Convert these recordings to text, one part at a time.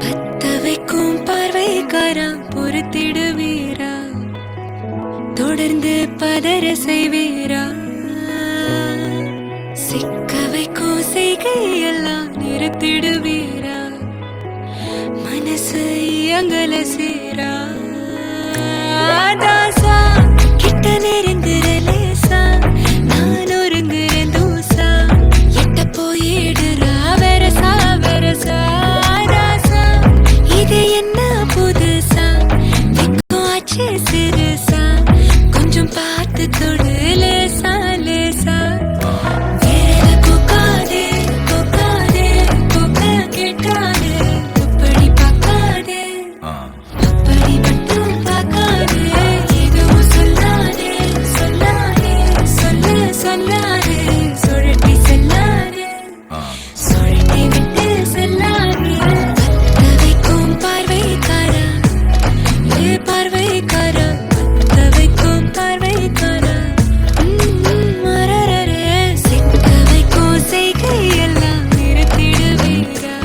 பத்த வைக்கும் பார்வைக்காரா பொறுத்திடுவீரா, தொடர்ந்து பதற செய்வீரா, சிக்க வைக்கும் செய்கையெல்லாம் நிறுத்திடுவீரா, மனசு இயங்கல சீரா. தாசா கிட்ட நெருங்குற லேசா, நான் ஒருங்குறேன் தூசா, எட்ட போயிடுறா வெரசா வெரசா. தாசா இது என்ன புதுசா, வெக்கம் ஆச்சு சிறுசா, கொஞ்சம் பார்த்து தொடு லேசா லேசா. வேற போக்காதே போக்காதே போக்க கேட்காதே, அப்படி பார்க்காதே அப்படி மட்டும் பார்க்காதே, எதுவும் சொல்லாதே சொல்லாதே சொல்ல சொல்லாதே, சுழட்டி செல்லாதே சுழட்டி விட்டு செல்லாதே. பத்த வைக்கும் பார்வைக்காரா, ஏ பார்வைக்காரா, பத்த வைக்கும் பார்வைக்காரா, மரரரே, சிக்க வைக்கும் செய்கையெல்லாம் நிறுத்திடுவீரா,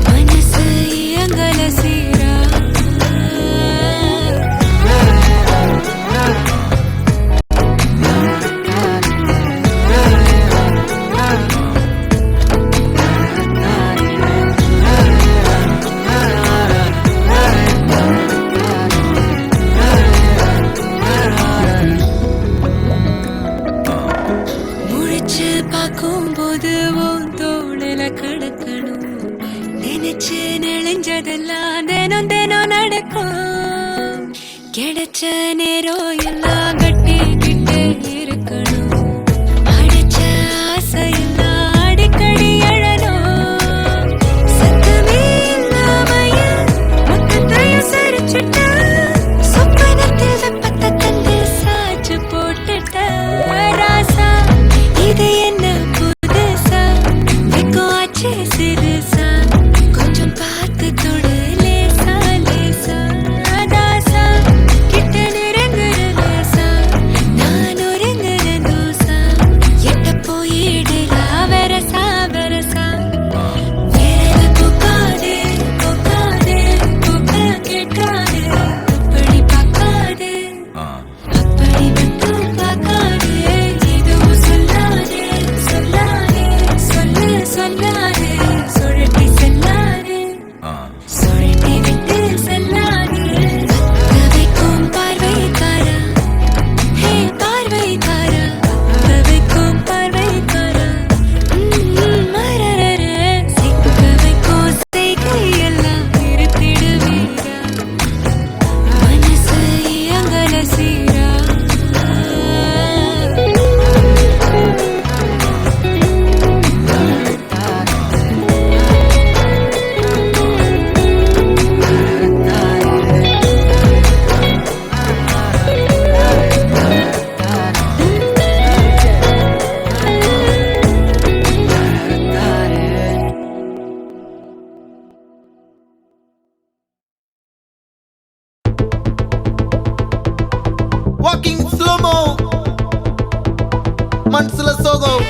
மனசு இயங்கல சீரா. முழிச்சு பார்க்கும்போது உன் தோளில கிடக்கணும், நினைச்சு நெளிஞ்சதெல்லாம் தினம் தினம் நடக்கும், கிடைச்ச நேரம் எல்லாம் கட்டிக்கிட்டு இருக்கணும், அடிச்ச ஆசையெல்லாம் அடிக்கடி எழணும், சத்தமே இல்லாமைய மொத்தத்தையும் சரிச்சுட்ட, சொப்பனத்தில் வெப்பத்தை தந்து சாச்சு போட்டுட்ட. ராசா இது என்ன புதுசா, வெக்கம் ஆச்சு சிறுசா, கொஞ்சம் பார்த்து தொடு லேசா லேசா. தாசா கிட்ட நெருங்குற லேசா, நான் ஒருங்குற தூசா, எட்ட போயிடுறா வெரசா வெரசா. வேற போக்காதே போக்காதே போக்க கேட்காதே, அப்படி பார்க்காதே அப்படி மட்டும் பார்க்காதே, எதுவும் சொல்லாதே சொல்லாதே சொல்ல சொல்லாதே, சுழட்டி செல்லாதே சுழட்டி விட்டு செல்லாதே. பத்த வைக்கும் பார்வைக்காரா, ஹே பார்வைக்காரா, பத்த வைக்கும் பார்வைக்காரா, மரரரே, சிக்க வைக்கும் செய்கையெல்லாம் நிறுத்திடுவீரா, மனசு இயங்கல சீரா. Walking slow-mo, మనసుల సోగం.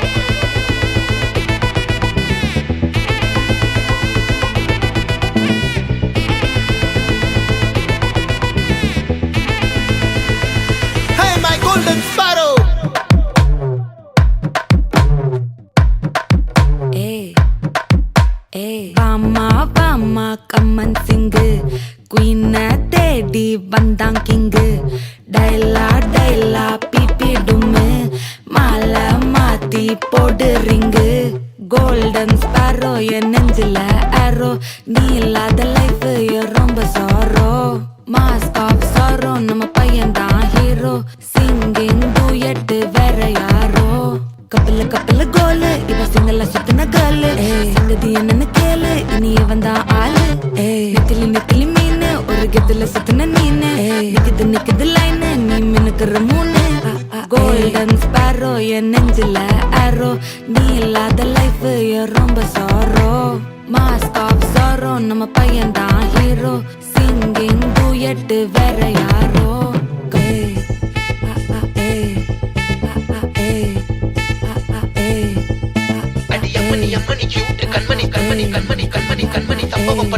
Hey my golden sparrow. வாமா வாமா கம்மன் சிங்கு, குயின தேடி வந்தான் கிங்கு, டைலா டைலா பிபி டும்மு, மாலை மாத்தி போடு ரிங்கு, கோல்டன் ஸ்பாரோ என் நெஞ்சில ஆரோ, நீ இல்லாத லைஃப் ரொம்ப சாரோ, மாஸ்க் ஆஃப் சாரோ, நம்ம பையன் தான் ஹீரோ, சிங்கிங் டூயட் வேற யாரோ, கப்பல கப்பல கோலு, இவ சிங்கல சுத்தின கேளு, சங்கதி என்னன்னு கேளு, இனி இவன் தான் ஆளு, நெத்திலி நெத்திலி மீனு, ஒரு கெத்துல சுத்தின நீனு, நிக்குது நிக்குது லைனு, நீ மினுக்குற மூணு, கோல்டன் ஸ்பாரோ என் நெஞ்சில ஆரோ, நீ இல்லாத லைஃப் ரொம்ப சாரோ, மாஸ்க் ஆஃப் சாரோ, நம்ம பையன் தான் ஹீரோ, சிங்கிங் டூயட் வேற யாரோ. அடி அம்மனி அம்மனி கியூட் கண்மணி கண்மணி கண்மணி கண்மணி கண்மணி சம்பவம்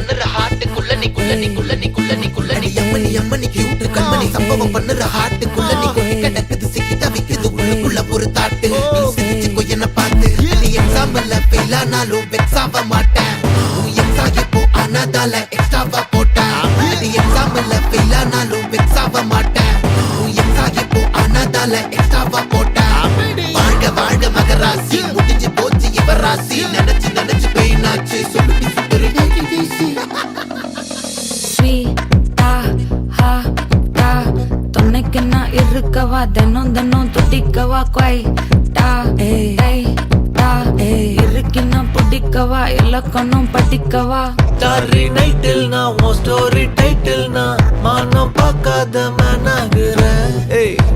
சம்பவம் பண்ணுற ஹாட்டுக்குள்ள நீ கொட்டி கிடக்குது சிக்கி தவிக்குது உள்ளுக்குள்ள ஒரு தாட்டு நீ சிரிச்சுக்கோ என்ன பார்த்து நீ எக்ஸாம்பிள் ஃபெயில் ஆனாலும் வெக்ஸ் ஆக மாட்டேன் உன் எக்ஸா இப்போ ஆனதால எக்ஸ்ட்ராவா போட்டேன் நீ எக்ஸாம்பிள் ஃபெயில் ஆனாலும் வெக்ஸ் ஆக மாட்டேன் உன் எக்ஸா இப்போ ஆனதால எக்ஸ்ட்ராவா போட்டேன் வாழ்க வாழ்க மகராசி முடிஞ்சு போச்சு இவ ராசி நினைச்சு நினைச்சு பெயினாச்சு சொல்லுடி சுத்தரி ஸ்வீட்டா ஹாட்டா துணைக்கு நான் இருக்கவா தினம் தினம் துடிக்கவா குவைட்டா டா இருக்கினா பிடிக்கவா இலக்கணம் படிக்கவா ஸ்டாரி நைட்டில் நான் உன் ஸ்டோரி டைட்டில் நான் மானம் பார்க்காத மேனாகிறேன்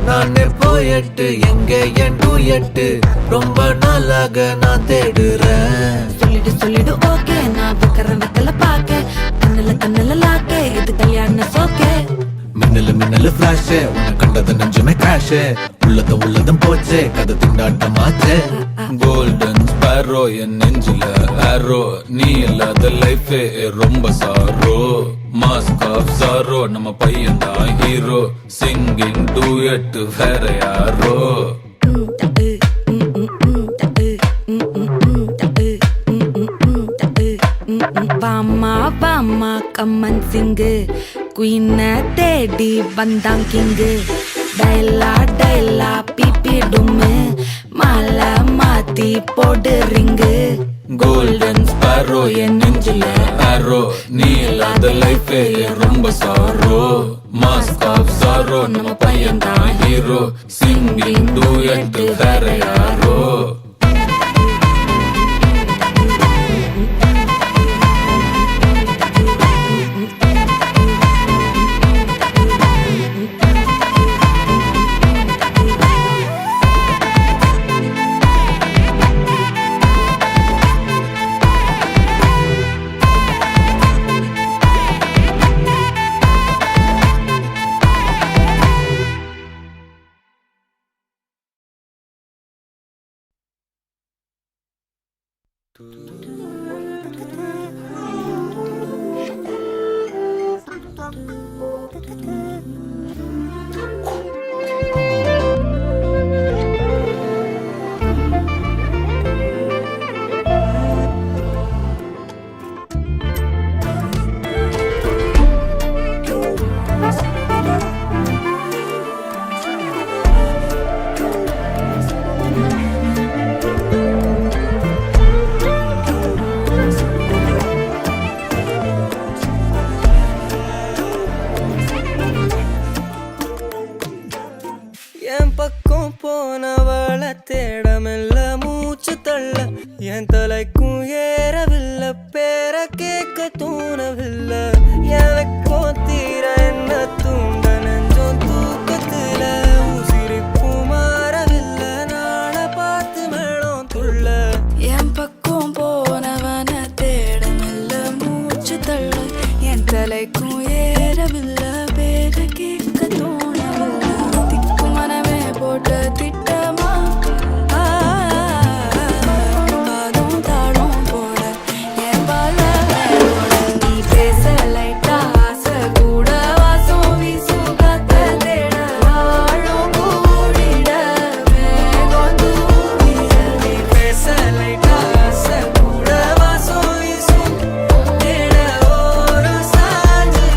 நானே போயட்டு எங்க என் டூயட்டு ரொம்ப நாளாக நான் தேடுறேன் சொல்லிடு ஓகே நான் வைக்கிறேன் வெத்தல பாக்க கண்ணுல லாக்க இது கல்யாண சோக்கே மின்னலு ஃபிளாஷ் உன்னை கண்டது நெஞ்சுமே கிராஷ் உள்ளதும் போச்சே கதை திண்டாட்டமாச்சே கோல்டன் ஸ்பேரோ என் நெஞ்சில ஆரோ நீ இல்லாத லைஃபே ரொம்ப சாரோ மாஸ்க் ஆஃப் சாரோ நம்ம பையன் தான் ஹீரோ சிங்கிங் டூயட் வேற யாரோ வாமா கம்மன் சிங்கு குயின தேடி வந்தான் கிங்கு டைலா பிபி டும்மு மாலை மாத்தி போடு ரிங்கு கோல்டன் ஸ்பேரோ என் நெஞ்சில ஆரோ நீ இல்லாத லைஃபே ரொம்ப சாரோ மாஸ்க் ஆஃப் சாரோ நம்ம பையன் தான் ஹீரோ சிங்கிங் டூயட் வேற யாரோ என் பக்கம் போனவள தேடமெல்ல மூச்சு தள்ள என் தலைக்கும் ஏறவில்லை பேர கேட்க தோணவில்லை எனக்கும் தீர என்ன தூண்ட நெஞ்சம் தூக்கத்துல உசிரிப்பு மாறவில்லை நாள பார்த்து மேளம் துள்ள என் பக்கம் போனவன தேடமெல்ல மூச்சு தள்ள என் தலைக்கும் ஏறவில்லை பேர கேட்க தோணவில்லை திக்கு மனமே போட்ட திட்டமா பாதம் தாளம் போட என் பால நீ பேச லைட்டா ஆசை கூட வாசம் வீசும் காத்த தேட ஆழம் கூடிட மேகம் தூவிட நீ பேச லைட்டா ஆசை கூட வாசம் வீசும் தேட ஓரம் சாஞ்சு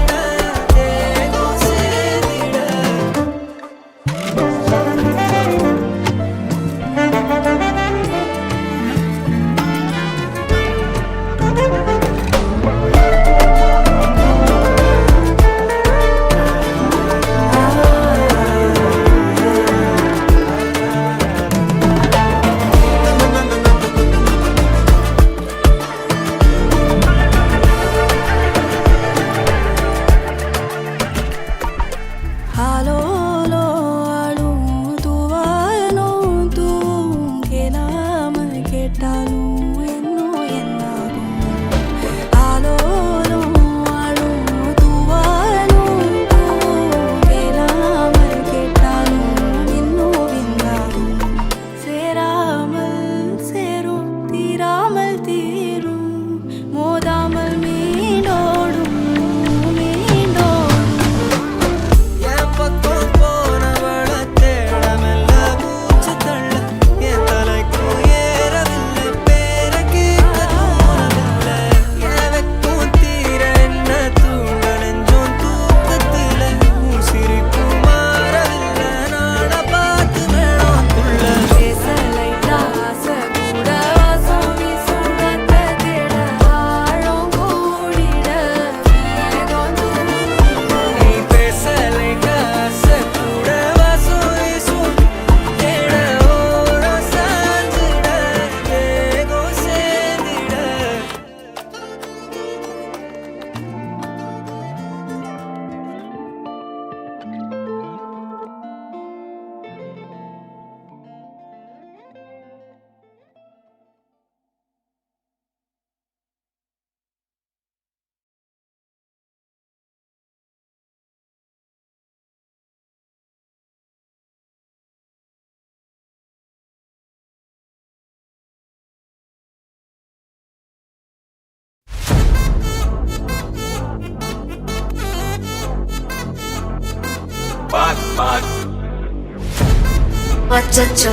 வச்சச்சோ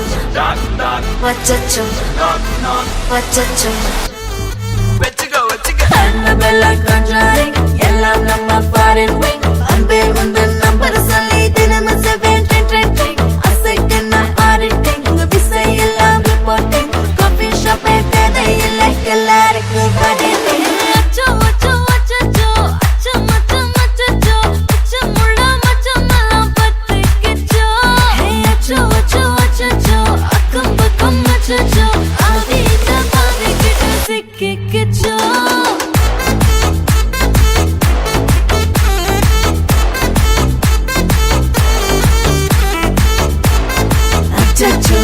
வச்சச்சோ வச்சச்சோ Annabella conjuring எல்லாம் நம்ம foreign wing அன்பே உந்தன் நம்பர் சொல்லி தினமும் 7 அசைக்கண்ண ஆடிட்டிங் உங்க விசை எல்லாம் ரிப்போர்ட்டிங் காஃபி ஷாப்பே தேவையில்லை எல்லாருக்கும் பதில் அச்சோ அச்சோ அச்சச்சோ அச்சோ மச்சம் அச்சச்சோ அச்சமுள்ள மச்சமெல்லாம் பத்திக்கிச்சோ அச்சோ அச்சோ அச்சச்சோ அக்கம் பக்கம் அச்சச்சோ ஆவித பாவிக்கிட்டு சிக்கிக்கிச்சோ அச்சச்சோ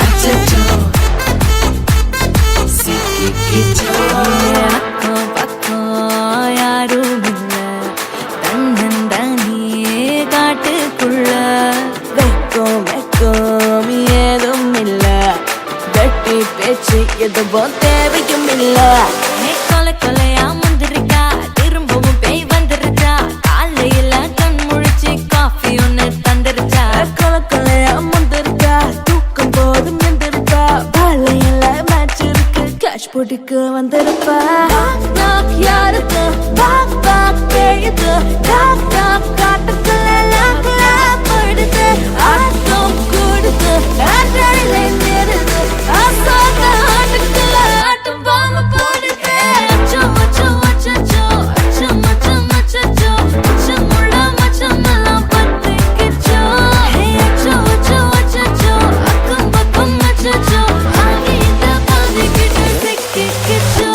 அச்சச்சோ சிக்கிக்கிச்சோ அக்கம் பக்கம் யாரும் இல்ல தன்னந்தனியே காட்டுக்குள்ள வெக்கம் வெக்கம் ஏதும் இல்ல வெட்டி பேச்சு எதுவும் தேவையும் இல்ல கொலை கொலையா முந்திரிக்கா திரும்பவும் பேய் வந்துருச்சா காலையில கண் முழிச்சு காஃபி ஒன்னு தந்துருச்சா கொலை கொலையா முந்திரிக்கா தூக்கம் போதும் எந்திருப்பா பாலையில மேட்ச் இருக்கு கேஷ் போட்டுக்கு வந்திருப்பா யாருக்கு பாக் பாக் கேயுது டாக் டாக் காட்டுக்குள்ள லாக்லா படுது ஆட்டம் கூடுது ஆட்டடில நிறுது ஆசாக ஆட்டுக்குள்ள ஆட்டம் பாம்பு போடுது அச்சோ அச்சோ அச்சச்சோ அச்சோ மச்சம் அச்சச்சோ அச்சமுள்ள மச்சமெல்லாம் பத்திக்கிச்சோ அச்சோ அச்சோ அச்சச்சோ அக்கம் பக்கம் அச்சச்சோ ஆகிட்ட பாதிக்கிட்டு சிக்கிக்கிச்சோ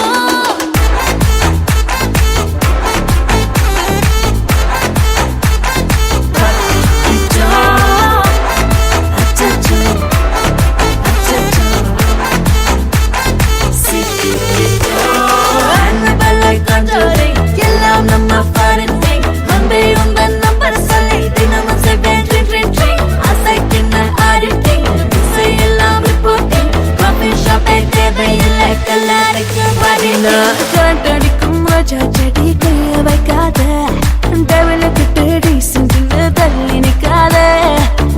எல்லாம் நம்ம foreign thing அன்பே உந்தன் நம்பர் சொல்லி தினமும் 7 அசைக்கின்ன ஆடிட்டிங் விசை எல்லாம் ரிப்போர்ட்டிங் காஃபி ஷாப்பே தேவையில்லை எல்லாருக்கும் பதில் காட்டடிக்கும் ரோஜா செடி கைய வைக்காத டெவலப்பிட்டு டீசென்ட்னு தள்ளி நிக்காத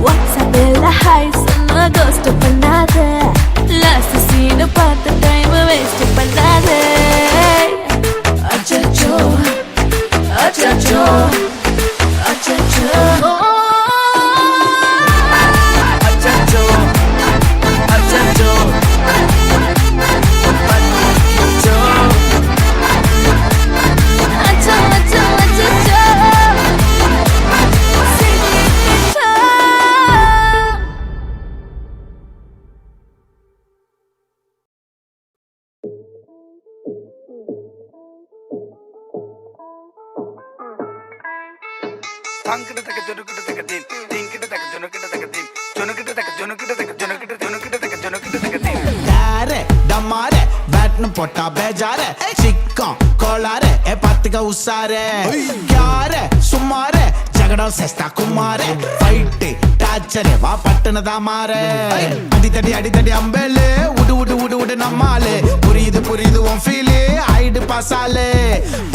வாட்ஸ்அப்பில் ஹாய் சொன்ன கோஸ்ட் பண்ணாத லாஸ்ட் சீனை பார்த்த டைம் வேஸ்ட் பண்ணாத அச்சச்சோ அச்சச்சோ அச்சச்சோ அச்சச்சோ அச்சச்சோ பத்திக்கிச்சோ அச்சோ அச்சோ அச்சச்சோ சிக்கிக்கிச்சோ தாங்கிட்டத்தக்க ஜொனுக்கிட்டத்தக்க தீம் தீங்கிட்டத்தக்க ஜொனுக்கிட்டத்தக்க தீம் ஜொனுக்கிட்டத்தக்க ஜொனுக்கிட்டத்தக்க ஜொனுக்கிட்ட ஜொனுக்கிட்டத்தக்க ஜொனுக்கிட்டத்தக்க தீம் யாரு டமாரு பேட்னு போட்டா பேஜாரு சிக்கம் கோளாறு பாத்துக்க உசாரு யாரு சும்மாரு ஜகடம் சேஸ்தா குமாரு ஃபைட்டு டாச்சரு வா பட்டுனு தான் மாறு அடித்தடி அடித்தடி அம்பேலு உடு உடு உடு உடு நம்மாலு புரியுது புரியுது உன் ஃபீலு ஆயிடு பாசாலு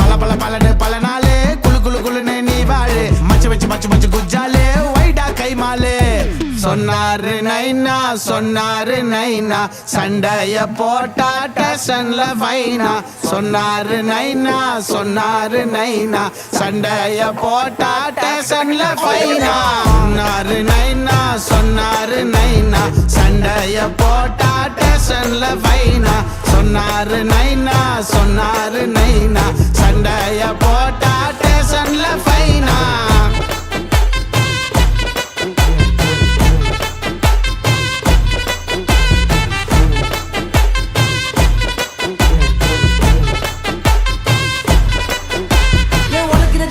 பல பல பலனு பல நாளு குளு குளு குளுன்னு நீ வாழு மச்சு வச்சு மச்சு மச்சு குஜாலு வைடா கைமாலு சொன்னாரு நைனா சொன்னாரு நைனா சண்டைய போட்டா டேஷன்ல வைனா சொன்னாரு நைனா சொன்னாரு நைனா சண்டைய போட்டா டேஷன்ல வைனா சொன்னாரு நைனா சொன்னாரு நைனா சண்டைய போட்டா டேஷன்ல வைனா சொன்னாரு நைனா சொன்னாரு நைனா சண்டைய போட்டா டேஷன்ல வைனா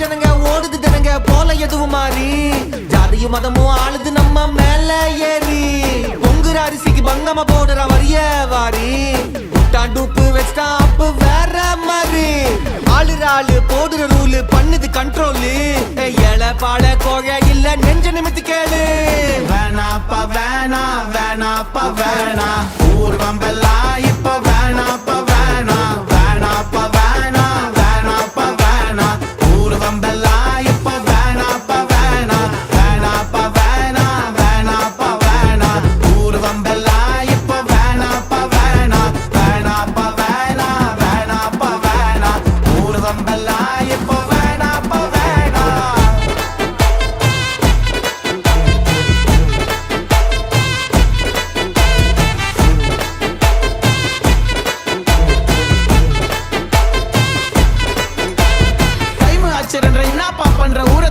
ஜனங்க ஓடுது ஜனங்க போல எதுவும் மாறி ஜாதியும் மதமும் ஆளுது நம்ம மேல ஏறி பொங்குற அரிசிக்கு பங்கமா போடுற வரிய வாரி டூப்பு வச்சா அப்பு வேற மாதிரி ஆளு போடுற ரூலு பண்ணுது கண்ட்ரோலு ஏழை பாட கோகை இல்ல நெஞ்ச நிமித்து கேளு வேணாப்பா வேணா வேணாப்பா வேணா ஊர்வம்பெல்லாம் இப்ப வேணாப்பா வேணா வேணாப்பா வேணா வேணாப்பா வேணா ஊர்வம்பெல்லாம் இப்ப வேணாப்பா வேணா வேணாப்பா வேணா வேணாப்பா வேணா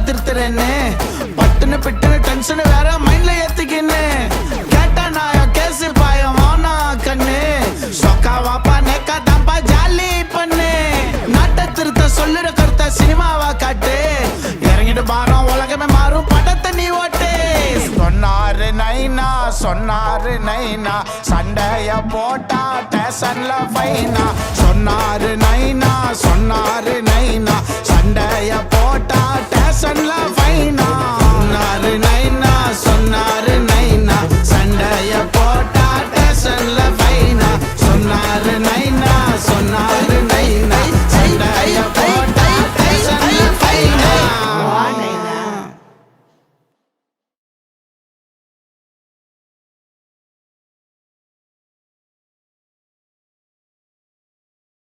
திருத்துறேன்னு பட்டுன்னு பிட்டுன்னு டென்ஷன் வேற மைண்ட்ல ஏத்திக்கின்னு கேட்டா நான் கேசு பாயம் வானா கண்ணு சொக்கா வாப்பா நேக்கா தாப்பா ஜாலி பண்ணு நாட்டை திருத்த சொல்லுற கருத்த சினிமாவா காட்டு இறங்கிட்டு பாரம் உலகமே மாறும் படத்தை நீ ஓட்டு சொன்னாரு நைனா சண்டைய போட்டா ஸ்டேஷன்ல ஃபைனா சொன்னாரு நைனா